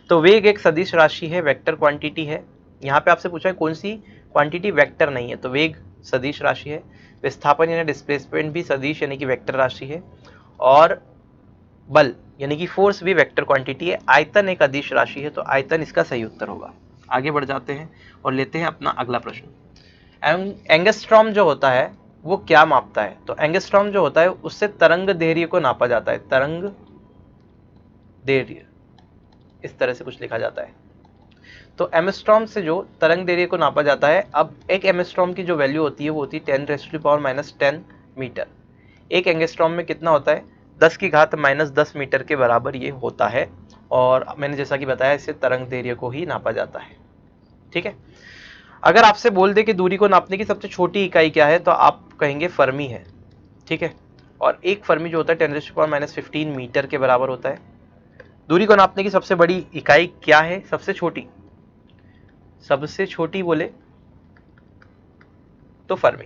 Speaker 1: तो वेग एक सदिश राशि है, वेक्टर क्वांटिटी है। यहाँ पे आपसे पूछा है कौन सी क्वांटिटी वेक्टर नहीं है, तो वेग सदिश राशि है। विस्थापन यानी डिस्प्लेसमेंट भी सदिश यानी कि वेक्टर राशि है, और बल यानी कि फोर्स भी वेक्टर क्वांटिटी है। आयतन एक अदिश राशि है, तो आयतन इसका सही उत्तर होगा। आगे बढ़ जाते हैं और लेते हैं अपना अगला प्रश्न। एंगस्ट्रॉम जो होता है वो क्या मापता है? तो एंगस्ट्रॉम जो होता है उससे तरंग दैर्घ्य को नापा जाता है। तरंग दैर्घ्य इस तरह से कुछ लिखा जाता है। तो एमस्ट्रॉम से जो तरंग दैर्घ्य को नापा जाता है, अब एक एमस्ट्रॉम की जो वैल्यू होती है वो होती है 10⁻⁻10 मीटर। एक एंगस्ट्रॉम में कितना होता है? 10⁻⁻10 मीटर के बराबर ये होता है। और मैंने जैसा कि बताया इससे तरंग दैर्घ्य को ही नापा जाता है। ठीक है, अगर आपसे बोल दे कि दूरी को नापने की सबसे छोटी इकाई क्या है, तो आप कहेंगे फर्मी है। ठीक है, और एक फर्मी जो होता है 10⁻⁻15 मीटर के बराबर होता है। दूरी को नापने की सबसे बड़ी इकाई क्या है? सबसे छोटी, सबसे छोटी बोले तो फर्मी।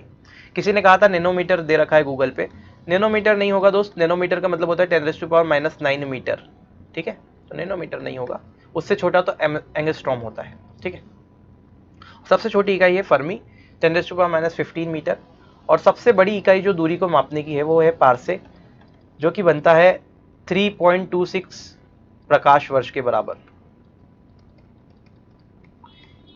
Speaker 1: किसी ने कहा था नैनोमीटर दे रखा है गूगल पे, नैनोमीटर नहीं होगा दोस्त। नैनोमीटर का मतलब होता है 10⁻⁻9 मीटर। ठीक है, तो नैनोमीटर नहीं होगा, उससे छोटा तो एंगस्ट्रॉम होता है। ठीक है, सबसे छोटी इकाई है फर्मी 10⁻⁻15 मीटर, और सबसे बड़ी इकाई जो दूरी को मापने की है वो है पार्सेक, जो कि बनता है 3.26 प्रकाश वर्ष के बराबर।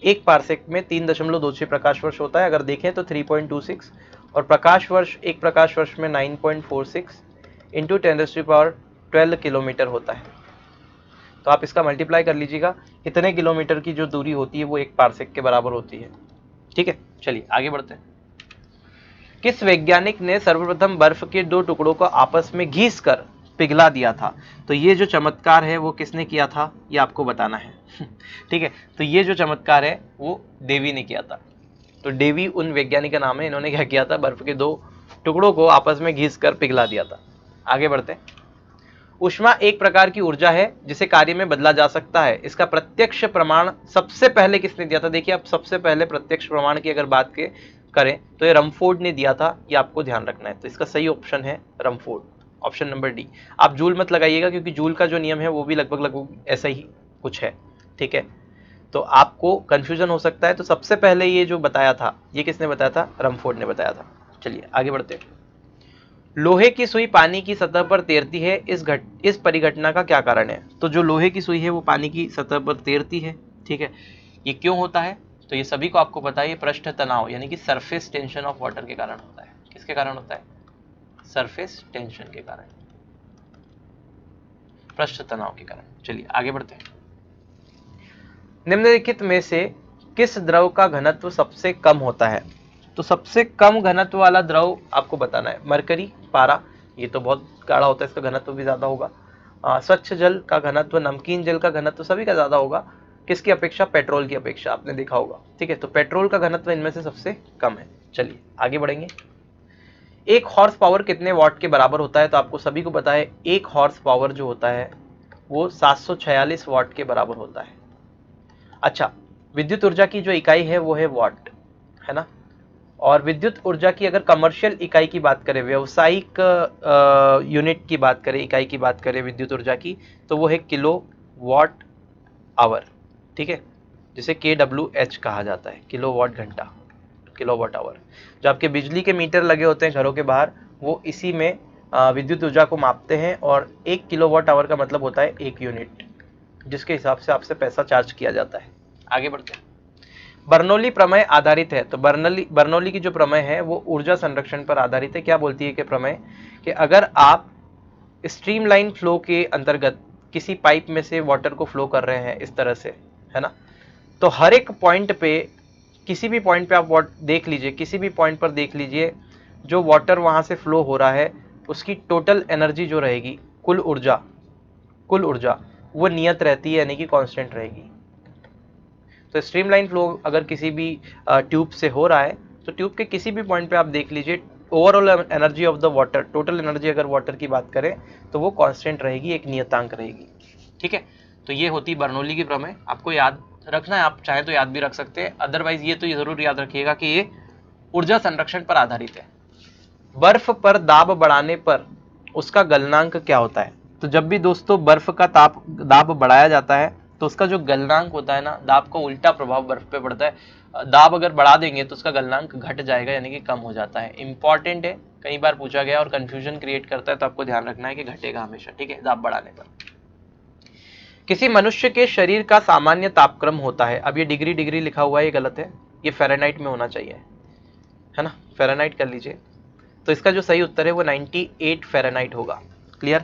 Speaker 1: एक पार्सेक में 3.26 प्रकाश वर्ष होता है। अगर देखें तो 3.26, और प्रकाश वर्ष, एक प्रकाश वर्ष में 9.46 इंटू 10⁻12 किलोमीटर होता है। तो आप इसका मल्टीप्लाई कर लीजिएगा, इतने किलोमीटर की जो दूरी होती है वो एक पार्सेक के बराबर होती है। ठीक है, चलिए आगे बढ़ते हैं। किस वैज्ञानिक ने सर्वप्रथम बर्फ के 2 टुकड़ों को आपस में घिसकर पिघला दिया था? तो ये जो चमत्कार है वो किसने किया था, ये आपको बताना है। ठीक है, तो ये जो चमत्कार है वो डेवी ने किया था। तो डेवी उन वैज्ञानिक का नाम है, इन्होंने क्या किया था, बर्फ के 2 टुकड़ों को आपस में घिसकर पिघला दिया था। आगे बढ़ते हैं। ऊष्मा एक प्रकार की ऊर्जा है जिसे कार्य में बदला जा सकता है। इसका प्रत्यक्ष प्रमाण सबसे पहले किसने दिया था? देखिए, आप सबसे पहले प्रत्यक्ष प्रमाण की अगर बात करें तो ये रमफोर्ड ने दिया था, ये आपको ध्यान रखना है। तो इसका सही ऑप्शन है रमफोर्ड, ऑप्शन नंबर डी। आप जूल मत लगाइएगा क्योंकि जूल का जो नियम है वो भी लगभग ऐसा ही कुछ है। ठीक है, तो आपको कंफ्यूजन हो सकता है। तो सबसे पहले ये जो बताया था ये किसने बताया था? रमफोर्ड ने बताया था। चलिए आगे बढ़ते हैं। लोहे की सुई पानी की सतह पर तैरती है, इस परिघटना का क्या कारण है? तो जो लोहे की सुई है वो पानी की सतह पर तैरती है। ठीक है, ये क्यों होता है? तो ये सभी को आपको पता है, ये पृष्ठ तनाव यानी कि सरफेस टेंशन ऑफ वाटर के कारण होता है। किसके कारण होता है? सरफेस टेंशन के कारण, पृष्ठ तनाव के कारण। चलिए आगे बढ़ते हैं। निम्नलिखित में से किस द्रव का घनत्व सबसे कम होता है? तो सबसे कम घनत्व वाला द्रव आपको बताना है। मरकरी, पारा, ये तो बहुत गाढ़ा होता है, इसका घनत्व भी ज्यादा होगा। स्वच्छ जल का घनत्व, नमकीन जल का घनत्व सभी का ज्यादा होगा। किसकी अपेक्षा? पेट्रोल की अपेक्षा, आपने देखा होगा। ठीक है, तो पेट्रोल का घनत्व इनमें से सबसे कम है। चलिए आगे बढ़ेंगे। एक हॉर्स पावर कितने वॉट के बराबर होता है? तो आपको सभी को पता है एक हॉर्स पावर जो होता है वो 746 वॉट के बराबर होता है। अच्छा, विद्युत ऊर्जा की जो इकाई है वो है वॉट, है ना। और विद्युत ऊर्जा की अगर कमर्शियल इकाई की बात करें, व्यावसायिक यूनिट की बात करें, इकाई की बात करें विद्युत ऊर्जा की, तो वो है किलो वॉट आवर, ठीक है, जिसे KWH कहा जाता है, किलो वॉट घंटा, किलो वॉट आवर। जो आपके बिजली के मीटर लगे होते हैं घरों के बाहर, वो इसी में विद्युत ऊर्जा को मापते हैं, और 1 किलो वॉट आवर का मतलब होता है 1 यूनिट, जिसके हिसाब से आपसे पैसा चार्ज किया जाता है। आगे बढ़ते हैं। बर्नौली प्रमेय आधारित है, तो बर्नौली की जो प्रमेय है वो ऊर्जा संरक्षण पर आधारित है। क्या बोलती है कि प्रमेय, कि अगर आप स्ट्रीमलाइन फ्लो के अंतर्गत किसी पाइप में से वाटर को फ्लो कर रहे हैं इस तरह से, है ना, तो हर एक पॉइंट पे, किसी भी पॉइंट पे आप देख लीजिए, किसी भी पॉइंट पर देख लीजिए, जो वाटर वहां से फ्लो हो रहा है उसकी टोटल एनर्जी जो रहेगी, कुल ऊर्जा वो नियत रहती है, यानी कि कांस्टेंट रहेगी। तो स्ट्रीमलाइन फ्लो अगर किसी भी ट्यूब से हो रहा है, तो ट्यूब के किसी भी पॉइंट पे आप देख लीजिए, overall energy of the water, total energy अगर वाटर की बात करें तो वो कांस्टेंट रहेगी, एक नियतांक रहेगी, ठीक है। तो ये होती बर्नौली की प्रमेय, आपको याद रखना है, आप चाहे तो याद भी रख सकते हैं, अदरवाइज ये तो ये जरूर याद रखिएगा कि ये ऊर्जा संरक्षण पर आधारित है। बर्फ पर दाब बढ़ाने पर उसका गलनांक क्या होता है? तो जब भी दोस्तों बर्फ का दाब बढ़ाया जाता है तो उसका जो गलनांक होता है ना, दाब का उल्टा प्रभाव बर्फ पे पड़ता है। दाब अगर बढ़ा देंगे तो उसका गलनांक घट जाएगा, यानी कि कम हो जाता है। इंपॉर्टेंट है, कई बार पूछा गया और कंफ्यूजन क्रिएट करता है, तो आपको ध्यान रखना है कि घटेगा हमेशा, ठीक है, दाब बढ़ाने पर। किसी मनुष्य के शरीर का सामान्य तापक्रम होता है, अब ये डिग्री लिखा हुआ है, ये गलत है, ये फ़ारेनहाइट में होना चाहिए, है ना, फ़ारेनहाइट कर लीजिए। तो इसका जो सही उत्तर है वो 98 फ़ारेनहाइट होगा। क्लियर।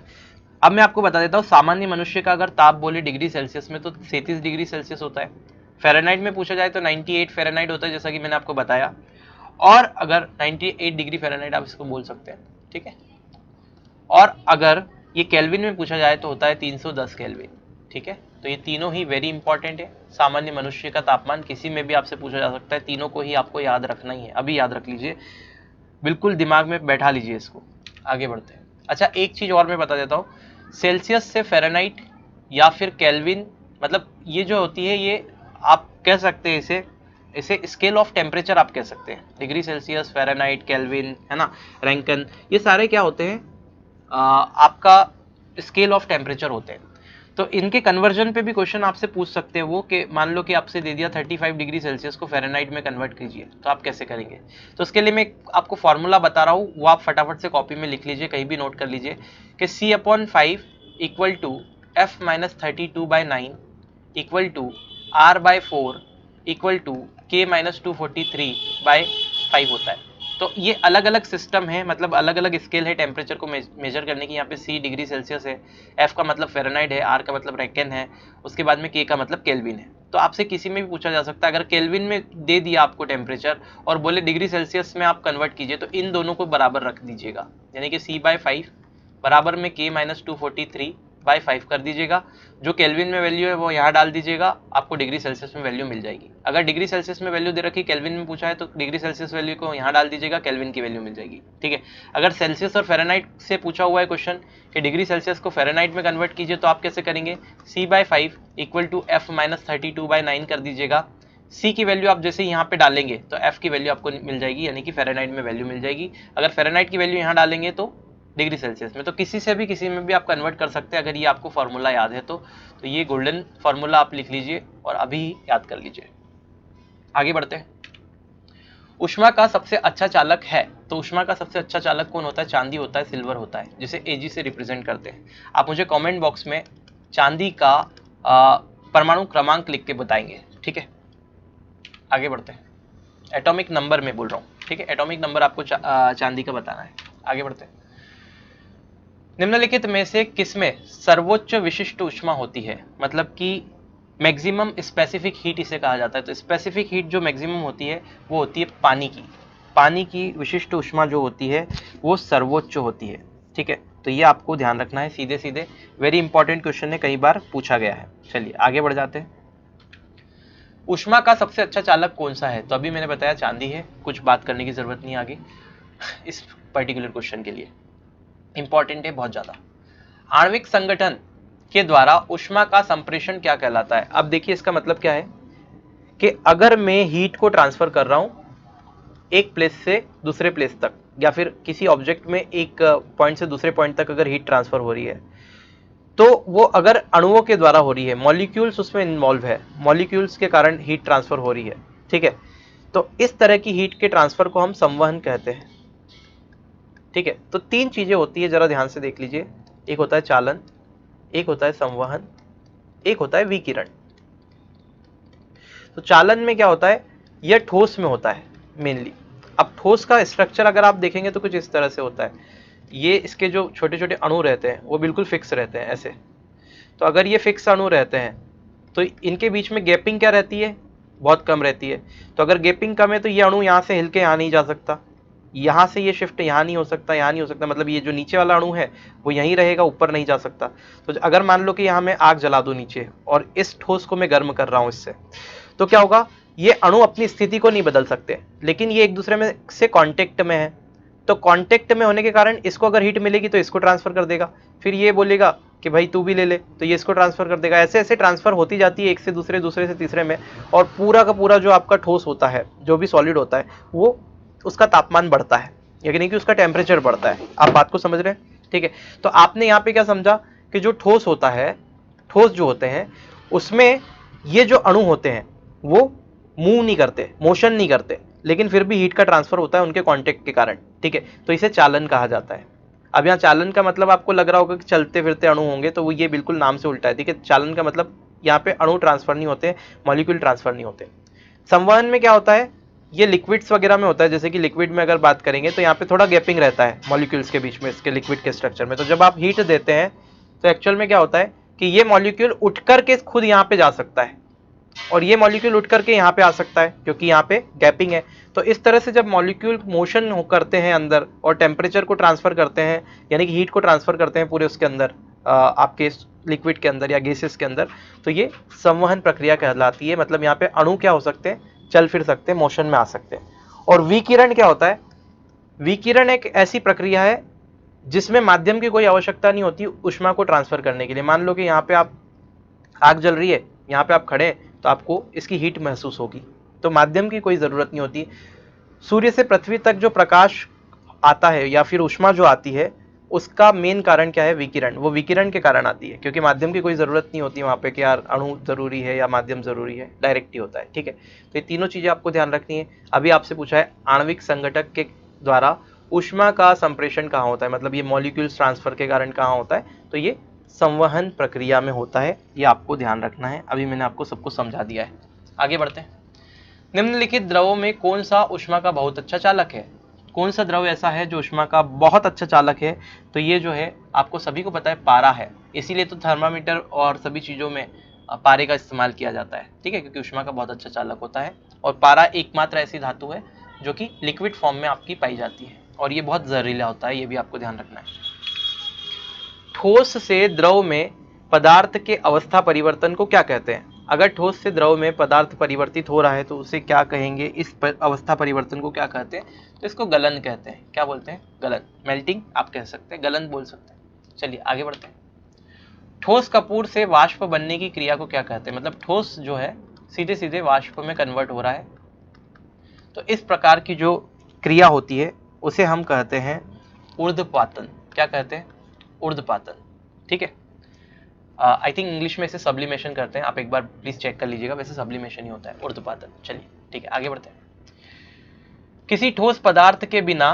Speaker 1: अब मैं आपको बता देता हूँ, सामान्य मनुष्य का अगर ताप बोले डिग्री सेल्सियस में तो 37 डिग्री सेल्सियस होता है। फ़ारेनहाइट में पूछा जाए तो 98 फ़ारेनहाइट होता है, जैसा कि मैंने आपको बताया। और अगर 98 डिग्री फ़ारेनहाइट आप इसको बोल सकते हैं, ठीक है। और अगर ये केल्विन में पूछा जाए तो होता है 310 केल्विन, ठीक है। तो ये तीनों ही वेरी इंपॉर्टेंट है। सामान्य मनुष्य का तापमान किसी में भी आपसे पूछा जा सकता है, तीनों को ही आपको याद रखना ही है, अभी याद रख लीजिए, बिल्कुल दिमाग में बैठा लीजिए इसको। आगे बढ़ते हैं। अच्छा, एक चीज और मैं बता देता हूँ, सेल्सियस से फ़ारेनहाइट या फिर केल्विन, मतलब ये जो होती है, ये आप कह सकते हैं इसे इसे स्केल ऑफ टेम्परेचर आप कह सकते हैं। डिग्री सेल्सियस, फ़ारेनहाइट, केल्विन, है ना, रैंकन, ये सारे क्या होते हैं, आपका स्केल ऑफ टेम्परेचर होते हैं। तो इनके कन्वर्जन पे भी क्वेश्चन आपसे पूछ सकते हैं वो, कि मान लो कि आपसे दे दिया 35 डिग्री सेल्सियस को फ़ारेनहाइट में कन्वर्ट कीजिए, तो आप कैसे करेंगे? तो उसके लिए मैं आपको फॉर्मूला बता रहा हूँ, वो आप फटाफट से कॉपी में लिख लीजिए, कहीं भी नोट कर लीजिए, कि C/5 equal to F-32/9 equal to R/4 equal to K-243/5 होता है। तो ये अलग अलग सिस्टम है, मतलब अलग अलग स्केल है टेम्परेचर को मेजर करने की। यहाँ पे C डिग्री सेल्सियस है, F का मतलब फ़ारेनहाइट है, R का मतलब रैंकन है, उसके बाद में K का मतलब केल्विन है। तो आपसे किसी में भी पूछा जा सकता है, अगर केल्विन में दे दिया आपको टेम्परेचर और बोले डिग्री सेल्सियस में आप कन्वर्ट कीजिए, तो इन दोनों को बराबर रख दीजिएगा, यानी कि C/5 बराबर में K-243/5 कर दीजिएगा। जो केल्विन में वैल्यू है वो यहाँ डाल दीजिएगा, आपको डिग्री सेल्सियस में वैल्यू मिल जाएगी। अगर डिग्री सेल्सियस में वैल्यू दे रखी, केल्विन में पूछा है, तो डिग्री सेल्सियस वैल्यू को यहाँ डाल दीजिएगा, केल्विन की वैल्यू मिल जाएगी, ठीक है। अगर सेल्सियस और फ़ारेनहाइट से पूछा हुआ है क्वेश्चन कि डिग्री सेल्सियस को फ़ारेनहाइट में कन्वर्ट कीजिए, तो आप कैसे करेंगे? C/5 इक्वल टू F-32/9 कर दीजिएगा। C की वैल्यू आप जैसे यहाँ पे डालेंगे तो F की वैल्यू आपको मिल जाएगी, यानी कि फ़ारेनहाइट में वैल्यू मिल जाएगी। अगर फ़ारेनहाइट की वैल्यू यहाँ डालेंगे तो डिग्री सेल्सियस में, तो किसी से भी किसी में भी आप कन्वर्ट कर सकते हैं, अगर ये आपको फॉर्मूला याद है तो ये गोल्डन फॉर्मूला आप लिख लीजिए और अभी याद कर लीजिए। आगे बढ़ते हैं। ऊष्मा का सबसे अच्छा चालक है, तो ऊष्मा का सबसे अच्छा चालक कौन होता है? चांदी होता है, सिल्वर होता है, जिसे Ag से रिप्रेजेंट करते हैं। आप मुझे कमेंट बॉक्स में चांदी का परमाणु क्रमांक लिख के बताएंगे, ठीक है। आगे बढ़ते हैं। एटॉमिक नंबर में बोल रहा हूँ, ठीक है, एटॉमिक नंबर आपको चांदी का बताना है। आगे बढ़ते हैं। निम्नलिखित में से किसमें सर्वोच्च विशिष्ट ऊष्मा होती है? मतलब कि मैक्सिमम स्पेसिफिक हीट इसे कहा जाता है। तो स्पेसिफिक हीट जो मैक्सिमम होती है वो होती है पानी की। पानी की विशिष्ट ऊष्मा जो होती है वो सर्वोच्च होती है, ठीक है। तो ये आपको ध्यान रखना है, सीधे सीधे वेरी इंपॉर्टेंट क्वेश्चन है, कई बार पूछा गया है। चलिए आगे बढ़ जाते हैं। ऊष्मा का सबसे अच्छा चालक कौन सा है? तो अभी मैंने बताया चांदी है, कुछ बात करने की जरूरत नहीं आगे इस पर्टिकुलर क्वेश्चन के लिए, इंपॉर्टेंट है बहुत ज्यादा। आणविक संगठन के द्वारा ऊष्मा का संप्रेषण क्या कहलाता है? अब देखिए इसका मतलब क्या है कि अगर मैं हीट को ट्रांसफर कर रहा हूं एक प्लेस से दूसरे प्लेस तक, या फिर किसी ऑब्जेक्ट में एक पॉइंट से दूसरे पॉइंट तक अगर हीट ट्रांसफर हो रही है, तो वो अगर अणुओं के द्वारा हो रही है, मॉलिक्यूल्स उसमें इन्वॉल्व है, मॉलिक्यूल्स के कारण हीट ट्रांसफर हो रही है, ठीक है, तो इस तरह की हीट के ट्रांसफर को हम संवहन कहते हैं, ठीक है। तो तीन चीजें होती है, जरा ध्यान से देख लीजिए, एक होता है चालन, एक होता है संवहन, एक होता है विकिरण। तो चालन में क्या होता है, यह ठोस में होता है मेनली। अब ठोस का स्ट्रक्चर अगर आप देखेंगे तो कुछ इस तरह से होता है, ये इसके जो छोटे छोटे अणु रहते हैं वो बिल्कुल फिक्स रहते हैं ऐसे। तो अगर ये फिक्स अणु रहते हैं तो इनके बीच में गैपिंग क्या रहती है, बहुत कम रहती है। तो अगर गैपिंग कम है तो ये अणु यहाँ से हिल के यहाँ नहीं जा सकता, यहाँ से ये शिफ्ट यहाँ नहीं हो सकता, यहाँ नहीं हो सकता, मतलब ये जो नीचे वाला अणु है वो यहीं रहेगा, ऊपर नहीं जा सकता। तो अगर मान लो कि यहाँ मैं आग जला दूं नीचे और इस ठोस को मैं गर्म कर रहा हूँ इससे, तो क्या होगा, ये अणु अपनी स्थिति को नहीं बदल सकते, लेकिन ये एक दूसरे में से कांटेक्ट में है। तो कांटेक्ट में होने के कारण इसको अगर हीट मिलेगी तो इसको ट्रांसफर कर देगा, फिर ये बोलेगा कि भाई तू भी ले ले, तो ये इसको ट्रांसफर कर देगा, ऐसे ऐसे ट्रांसफर होती जाती है एक से दूसरे, दूसरे से तीसरे में। और पूरा का पूरा जो आपका ठोस होता है, जो भी सॉलिड होता है, वो उसका तापमान बढ़ता है, यानी कि उसका टेम्परेचर बढ़ता है। आप बात को समझ रहे हैं, ठीक है। तो आपने यहाँ पे क्या समझा कि जो ठोस होता है, ठोस जो होते हैं उसमें ये जो अणु होते हैं वो मूव नहीं करते, मोशन नहीं करते, लेकिन फिर भी हीट का ट्रांसफर होता है उनके कांटेक्ट के कारण, ठीक है। तो इसे चालन कहा जाता है। अब यहाँ चालन का मतलब आपको लग रहा होगा कि चलते फिरते अणु होंगे, तो वो ये बिल्कुल नाम से उल्टा है, ठीक है। चालन का मतलब यहाँ पे अणु ट्रांसफर नहीं होते, मॉलिक्यूल ट्रांसफर नहीं होते। संवहन में क्या होता है, ये लिक्विड्स वगैरह में होता है, जैसे कि लिक्विड में अगर बात करेंगे तो यहाँ पे थोड़ा गैपिंग रहता है मॉलिक्यूल्स के बीच में, इसके लिक्विड के स्ट्रक्चर में। तो जब आप हीट देते हैं तो एक्चुअल में क्या होता है कि ये मॉलिक्यूल उठ करके खुद यहाँ पे जा सकता है, और ये मॉलिक्यूल उठ करके यहाँ पे आ सकता है, क्योंकि यहाँ पे गैपिंग है। तो इस तरह से जब मॉलिक्यूल मोशन करते हैं अंदर और टेम्परेचर को ट्रांसफर करते हैं, यानी कि हीट को ट्रांसफर करते हैं पूरे उसके अंदर, आपके लिक्विड के अंदर या गैसेस के अंदर, तो ये संवहन प्रक्रिया कहलाती है। मतलब यहाँ पे अणु क्या हो सकते हैं, चल फिर सकते हैं, मोशन में आ सकते हैं। और विकिरण क्या होता है, विकिरण एक ऐसी प्रक्रिया है जिसमें माध्यम की कोई आवश्यकता नहीं होती ऊष्मा को ट्रांसफर करने के लिए। मान लो कि यहाँ पे आप आग जल रही है, यहाँ पे आप खड़े हैं, तो आपको इसकी हीट महसूस होगी, तो माध्यम की कोई ज़रूरत नहीं होती। सूर्य से पृथ्वी तक जो प्रकाश आता है या फिर ऊष्मा जो आती है, उसका मेन कारण क्या है, विकिरण। वो विकिरण के कारण आती है, क्योंकि माध्यम की कोई ज़रूरत नहीं होती वहाँ पे कि यार अणु ज़रूरी है या माध्यम ज़रूरी है, डायरेक्ट ही होता है, ठीक है। तो ये तीनों चीज़ें आपको ध्यान रखनी है। अभी आपसे पूछा है आणविक संगठक के द्वारा ऊष्मा का संप्रेषण कहाँ होता है, मतलब ये मॉलिक्यूल्स ट्रांसफर के कारण कहाँ होता है, तो ये संवहन प्रक्रिया में होता है, ये आपको ध्यान रखना है। अभी मैंने आपको सब कुछ समझा दिया है, आगे बढ़ते हैं। निम्नलिखित द्रवों में कौन सा ऊष्मा का बहुत अच्छा चालक है? कौन सा द्रव ऐसा है जो ऊष्मा का बहुत अच्छा चालक है? तो ये जो है आपको सभी को पता है, पारा है। इसीलिए तो थर्मामीटर और सभी चीज़ों में पारे का इस्तेमाल किया जाता है, ठीक है, क्योंकि ऊष्मा का बहुत अच्छा चालक होता है। और पारा एकमात्र ऐसी धातु है जो कि लिक्विड फॉर्म में आपकी पाई जाती है, और ये बहुत जहरीला होता है, ये भी आपको ध्यान रखना है। ठोस से द्रव में पदार्थ के अवस्था परिवर्तन को क्या कहते हैं? अगर ठोस से द्रव में पदार्थ परिवर्तित हो रहा है तो उसे क्या कहेंगे, इस अवस्था परिवर्तन को क्या कहते हैं? तो इसको गलन कहते हैं। क्या बोलते हैं? गलन, मेल्टिंग आप कह सकते हैं, गलन बोल सकते हैं। चलिए आगे बढ़ते हैं। ठोस कपूर से वाष्प बनने की क्रिया को क्या कहते हैं? मतलब ठोस जो है सीधे सीधे वाष्प में कन्वर्ट हो रहा है, तो इस प्रकार की जो क्रिया होती है उसे हम कहते हैं ऊर्ध्वपातन। क्या कहते हैं? ऊर्ध्वपातन, ठीक है। आई थिंक इंग्लिश में इसे सब्लिमेशन करते हैं, आप एक बार प्लीज चेक कर लीजिएगा, वैसे सब्लिमेशन ही होता है, ऊर्ध्वपातन। चलिए ठीक है, आगे बढ़ते हैं। किसी ठोस पदार्थ के बिना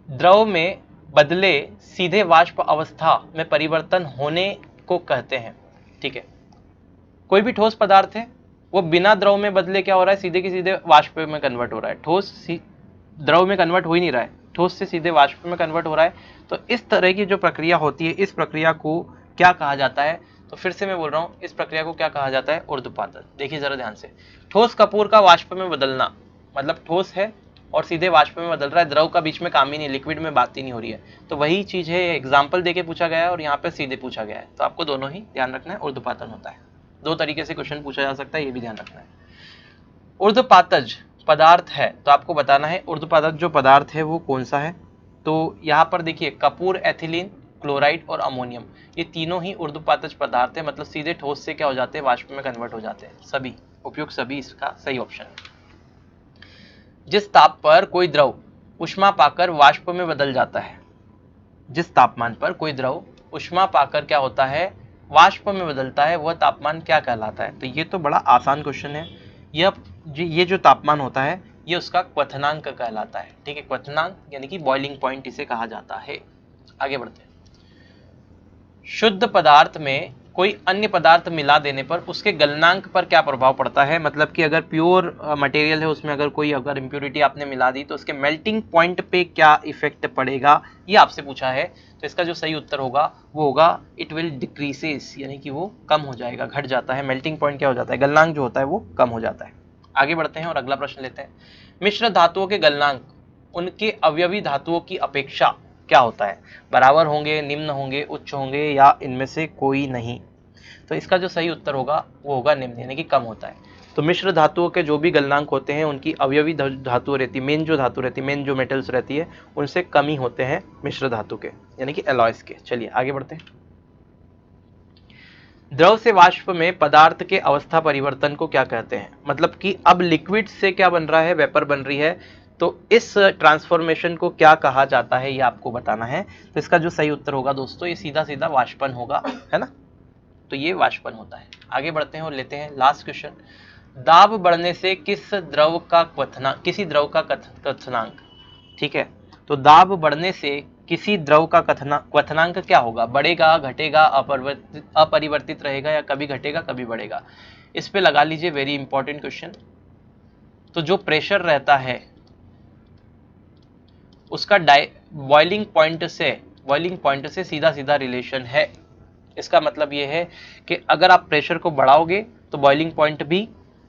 Speaker 1: द्रव में बदले सीधे वाष्प अवस्था में परिवर्तन होने को कहते हैं, ठीक है। कोई भी ठोस पदार्थ है वो बिना द्रव में बदले क्या हो रहा है, सीधे के सीधे वाष्प में कन्वर्ट हो रहा है। ठोस द्रव में कन्वर्ट हो ही नहीं रहा है, ठोस से सीधे वाष्प में कन्वर्ट हो रहा है। तो इस तरह की जो प्रक्रिया होती है, इस प्रक्रिया को क्या कहा जाता है? तो फिर से मैं बोल रहा हूँ, इस प्रक्रिया को क्या कहा जाता है? ऊर्ध्वपातन। देखिए जरा ध्यान से, ठोस कपूर का वाष्प में बदलना, मतलब ठोस है और सीधे वाष्प में बदल रहा है, द्रव का बीच में काम ही नहीं, लिक्विड में बात ही नहीं हो रही है। तो वही चीज है, एग्जाम्पल देके पूछा गया है और यहाँ पे सीधे पूछा गया है, तो आपको दोनों ही ध्यान रखना है। ऊर्ध्वपातन होता है, दो तरीके से क्वेश्चन पूछा जा सकता है, ये भी ध्यान रखना है। ऊर्ध्वपातज पदार्थ है, तो आपको बताना है ऊर्ध्वपातज जो पदार्थ है वो कौन सा है। तो यहाँ पर देखिए कपूर, एथिलीन, क्लोराइड और अमोनियम, ये तीनों ही ऊर्ध्वपातज पदार्थ है, मतलब सीधे ठोस से क्या हो जाते हैं, वाष्प में कन्वर्ट हो जाते हैं। सभी उपयुक्त सभी इसका सही ऑप्शन है। जिस ताप पर कोई द्रव ऊष्मा पाकर वाष्प में बदल जाता है, जिस तापमान पर कोई द्रव ऊष्मा पाकर क्या होता है, वाष्प में बदलता है, वह तापमान क्या कहलाता है। तो ये तो बड़ा आसान क्वेश्चन है। ये जो तापमान होता है ये उसका क्वथनांक कहलाता है। ठीक है, क्वथनांक यानी कि बॉइलिंग पॉइंट इसे कहा जाता है। आगे बढ़ते हैं। शुद्ध पदार्थ में कोई अन्य पदार्थ मिला देने पर उसके गलनांक पर क्या प्रभाव पड़ता है, मतलब कि अगर प्योर मटेरियल है उसमें अगर इम्प्योरिटी आपने मिला दी तो उसके मेल्टिंग पॉइंट पे क्या इफेक्ट पड़ेगा, ये आपसे पूछा है। तो इसका जो सही उत्तर होगा वो होगा इट विल डिक्रीसेस, यानी कि वो कम हो जाएगा, घट जाता है। मेल्टिंग पॉइंट क्या हो जाता है, गलनांक जो होता है वो कम हो जाता है। आगे बढ़ते हैं और अगला प्रश्न लेते हैं। मिश्र धातुओं के गलनांक उनके अवयवी धातुओं की अपेक्षा क्या होता है, बराबर होंगे, निम्न होंगे, उच्च होंगे या इनमें से कोई नहीं। तो इसका जो सही उत्तर होगा वो होगा निम्न, यानी कि कम होता है। तो मिश्र धातुओं के जो भी गलनांक होते हैं उनकी अवयवी धातु रहती है, मेन जो धातु रहती है, मेन जो मेटल्स रहती है उनसे कम ही होते हैं मिश्र धातु के, यानी कि एलॉयज के। चलिए आगे बढ़ते हैं। द्रव से वाष्प में पदार्थ के अवस्था परिवर्तन को क्या कहते हैं, मतलब कि अब लिक्विड से क्या बन रहा है, वेपर बन रही है, तो इस ट्रांसफॉर्मेशन को क्या कहा जाता है ये आपको बताना है। तो इसका जो सही उत्तर होगा दोस्तों ये सीधा सीधा वाष्पन होगा, है ना। तो ये वाष्पन होता है। आगे बढ़ते हैं और लेते हैं लास्ट क्वेश्चन। दाब बढ़ने से किसी द्रव का क्वथनांक, ठीक है, तो दाब बढ़ने से किसी द्रव का क्वथनांक क्या होगा, बढ़ेगा, घटेगा, अपरिवर्तित रहेगा या कभी घटेगा कभी बढ़ेगा। इस पे लगा लीजिए वेरी इंपॉर्टेंट क्वेश्चन। तो जो प्रेशर रहता है उसका बॉइलिंग पॉइंट से सीधा सीधा रिलेशन है। इसका मतलब यह है कि अगर आप प्रेशर को बढ़ाओगे तो बॉइलिंग पॉइंट भी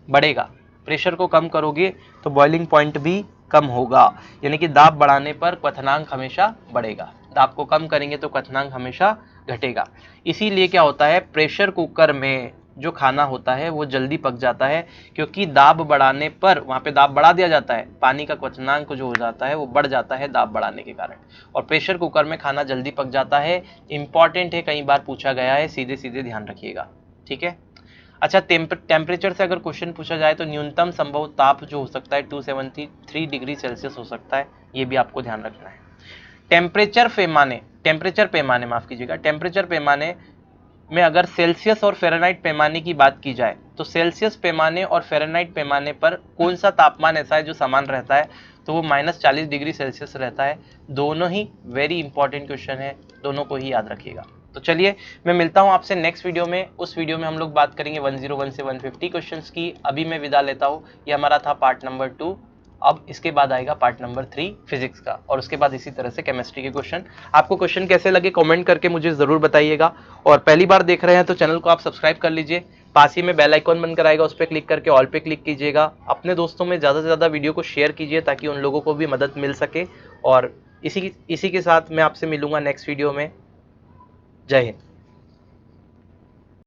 Speaker 1: बढ़ेगा, प्रेशर को कम करोगे तो बॉइलिंग पॉइंट भी कम होगा, यानी कि दाब बढ़ाने पर क्वथनांक हमेशा बढ़ेगा, दाब को कम करेंगे तो क्वथनांक हमेशा घटेगा। इसीलिए क्या होता है, प्रेशर कुकर में जो खाना होता है वो जल्दी पक जाता है, क्योंकि दाब बढ़ाने पर वहां पे दाब बढ़ा दिया जाता है, पानी का क्वथनांक जो हो जाता है वो बढ़ जाता है दाब बढ़ाने के कारण, और प्रेशर कुकर में खाना जल्दी पक जाता है। इंपॉर्टेंट है, कई बार पूछा गया है, सीधे सीधे ध्यान रखिएगा। ठीक है। अच्छा, टेम्परेचर से अगर क्वेश्चन पूछा जाए तो न्यूनतम संभव ताप जो हो सकता है 273 डिग्री सेल्सियस हो सकता है, ये भी आपको ध्यान रखना है। टेम्परेचर पैमाने माफ कीजिएगा, टेम्परेचर पैमाने में अगर सेल्सियस और फ़ारेनहाइट पैमाने की बात की जाए तो सेल्सियस पैमाने और फ़ारेनहाइट पैमाने पर कौन सा तापमान ऐसा है जो समान रहता है, तो वो -40 डिग्री सेल्सियस रहता है। दोनों ही वेरी इंपॉर्टेंट क्वेश्चन है, दोनों को ही याद रखिएगा। तो चलिए मैं मिलता हूं आपसे नेक्स्ट वीडियो में। उस वीडियो में हम लोग बात करेंगे 101 से 150 क्वेश्चंस की। अभी मैं विदा लेता हूं, ये हमारा था पार्ट नंबर 2। अब इसके बाद आएगा पार्ट नंबर 3 फिजिक्स का, और उसके बाद इसी तरह से केमिस्ट्री के क्वेश्चन। आपको क्वेश्चन कैसे लगे कमेंट करके मुझे जरूर बताइएगा, और पहली बार देख रहे हैं तो चैनल को आप सब्सक्राइब कर लीजिए, पास ही में बेल आइकॉन बनकर आएगा, उस पर क्लिक करके ऑल पे क्लिक कीजिएगा। अपने दोस्तों में ज़्यादा से ज़्यादा वीडियो को शेयर कीजिए ताकि उन लोगों को भी मदद मिल सके। और इसी के साथ मैं आपसे मिलूंगा नेक्स्ट वीडियो में। जय हिंद।